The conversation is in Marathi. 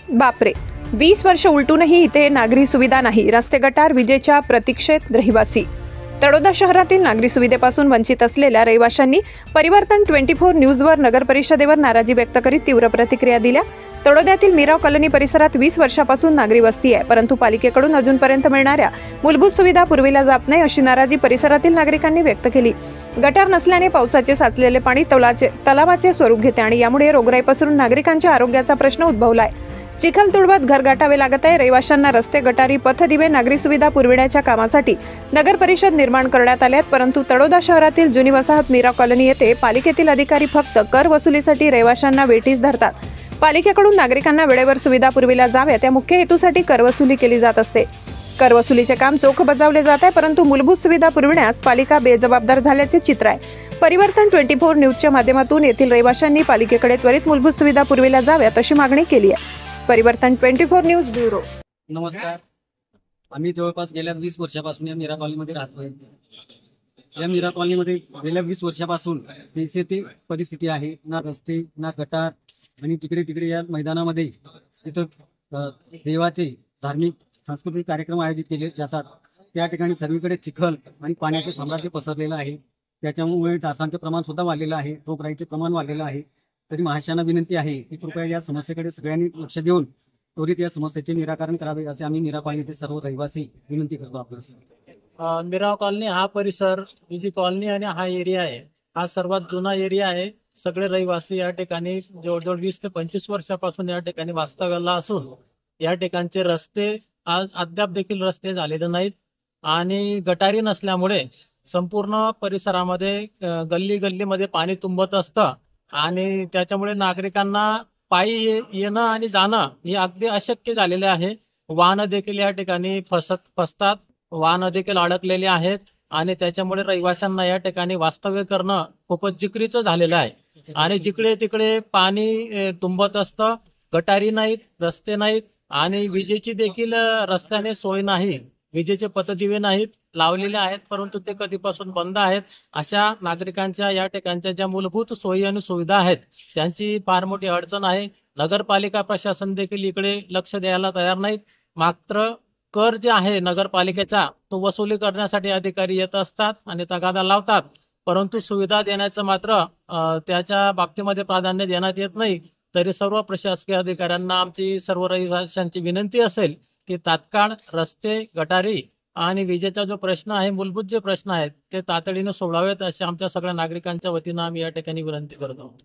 बापरे, 20 वर्ष उलटूनही इथे नागरी सुविधा नाही. रस्ते, गटार, विजेच्या प्रतीक्षेत रहिवासी. तळोदा शहरातील नागरी सुविधेपासून वंचित असलेल्या रहिवाशांनी परिवर्तन 24 न्यूजवर नगर परिषदेवर नाराजी व्यक्त करीत तीव्र प्रतिक्रिया दिल्या. तळोद्यातील मीराव कॉलनी परिसरात 20 वर्षापासून नागरी वस्ती आहे, परंतु पालिकेकडून अजूनपर्यंत मिळणाऱ्या मूलभूत सुविधा पुरविल्या जात नाही, अशी नाराजी परिसरातील नागरिकांनी व्यक्त केली. गटार नसल्याने पावसाचे साचलेले पाणी तलावाचे स्वरूप घेते आणि यामुळे रोगराई पसरून नागरिकांच्या आरोग्याचा प्रश्न उद्भवलाय. चिखल तुडवत घर गाठावे लागत आहे. रहिवाशांना रस्ते, गटारी, पथदिवे, नागरी सुविधा पुरविण्याच्या कामासाठी नगर परिषद निर्माण करण्यात आले आहेत, परंतु तळोदा शहरातील जुनी वसाहत मीरा कॉलनी येथे पालिकेतील अधिकारी फक्त कर वसुलीसाठी रहिवाशांना वेठीस धरतात. पालिकेकडून नागरिकांना वेळेवर सुविधा पुरविल्या जाव्यात या मुख्य हेतूसाठी कर वसुली केली जात असते. कर वसुलीचे काम चोख बजावले जात आहे, परंतु मूलभूत सुविधा पुरविण्यास पालिका बेजबाबदार झाल्याचे चित्र आहे. परिवर्तन 24 न्यूजच्या माध्यमातून येथील रहिवाशांनी पालिकेकडे त्वरित मूलभूत सुविधा पुरविल्या जाव्यात अशी मागणी केली आहे. परिवर्तन 24 न्यूज ब्युरो. नमस्कार. आम्ही जवळपास गेल्या 20 वर्षापासून या मीरा कॉलनीमध्ये राहतोय. या मीरा कॉलनीमध्ये गेल्या 20 वर्षापासून बेसिक परिस्थिती आहे. ना रस्ते, ना गटार, आणि तिकडे तिकडे या मैदानामध्ये तिथं देवाचे धार्मिक सांस्कृतिक कार्यक्रम आयोजित केले जातात. त्या ठिकाणी सर्वीकडे चिखल आणि पाण्याचे साम्राज्य पसरलेलं आहे. त्याच्यामुळे डासांचे प्रमाण सुद्धा वाढलेलं आहे, रोगराईचे प्रमाण वाढलेलं आहे. तरी महाशयांना विनंती आहे की कृपया या समस्येकडे सगळ्यांनी लक्ष देऊन त्वरित या समस्येचे निराकरण करावे, असे आम्ही मीरा कॉलनीचे सर्व रहिवासी विनंती करतो. आपल्याला मीरा कॉलनी हा परिसर, जी कॉलनी आणि हा एरिया आहे, हा सर्वात जुना एरिया आहे. सगळे रहिवासी या ठिकाणी जवळजवळ 20 ते 25 वर्षापासून या ठिकाणी वास्तव्याला असून या ठिकाणचे रस्ते आज अद्याप देखील रस्ते झालेले नाहीत आणि गटारी नसल्यामुळे संपूर्ण परिसरामध्ये गल्ली गल्लीमध्ये पाणी तुंबत असतं आणि त्याच्यामुळे नागरिकांना पायी येणं आणि जाणं हे अगदी अशक्य झालेले आहे. वाहनं देखील या ठिकाणी फसतात, वाहनं देखील अडकलेली आहेत आणि त्याच्यामुळे रहिवाशांना या ठिकाणी वास्तव्य करणं खूपच जिकरीचं झालेलं आहे. आणि जिकडे तिकडे पाणी तुंबत असतं, गटारी नाहीत, रस्ते नाहीत आणि विजेची देखील रस्त्याने सोय नाही. विजेचे पथदिवे नाहीत, लावलेले आहेत परंतु ते कधीपासून बंद आहेत. अशा नागरिकांच्या या ठिकाणच्या ज्या मूलभूत सोयी आणि सुविधा आहेत त्यांची फार मोठी अडचण आहे. नगरपालिका प्रशासन देखील इकडे लक्ष द्यायला तयार नाहीत. मात्र कर जे आहे नगरपालिकेचा तो वसुली करण्यासाठी अधिकारी येत असतात आणि तगादा लावतात, परंतु सुविधा देण्याचं मात्र त्याच्या बाबतीमध्ये प्राधान्य देण्यात येत नाही. तरी सर्व प्रशासकीय अधिकाऱ्यांना आमची सर्व रहिवाशांची विनंती असेल की तात्काळ रस्ते, गटारी आणि विजेचा जो प्रश्न आहे, मूलभूत जे प्रश्न आहेत ते तातडीने सोडवावेत, अशी आमच्या सगळ्या नागरिकांच्या वतीनं आम्ही या ठिकाणी विनंती करतो.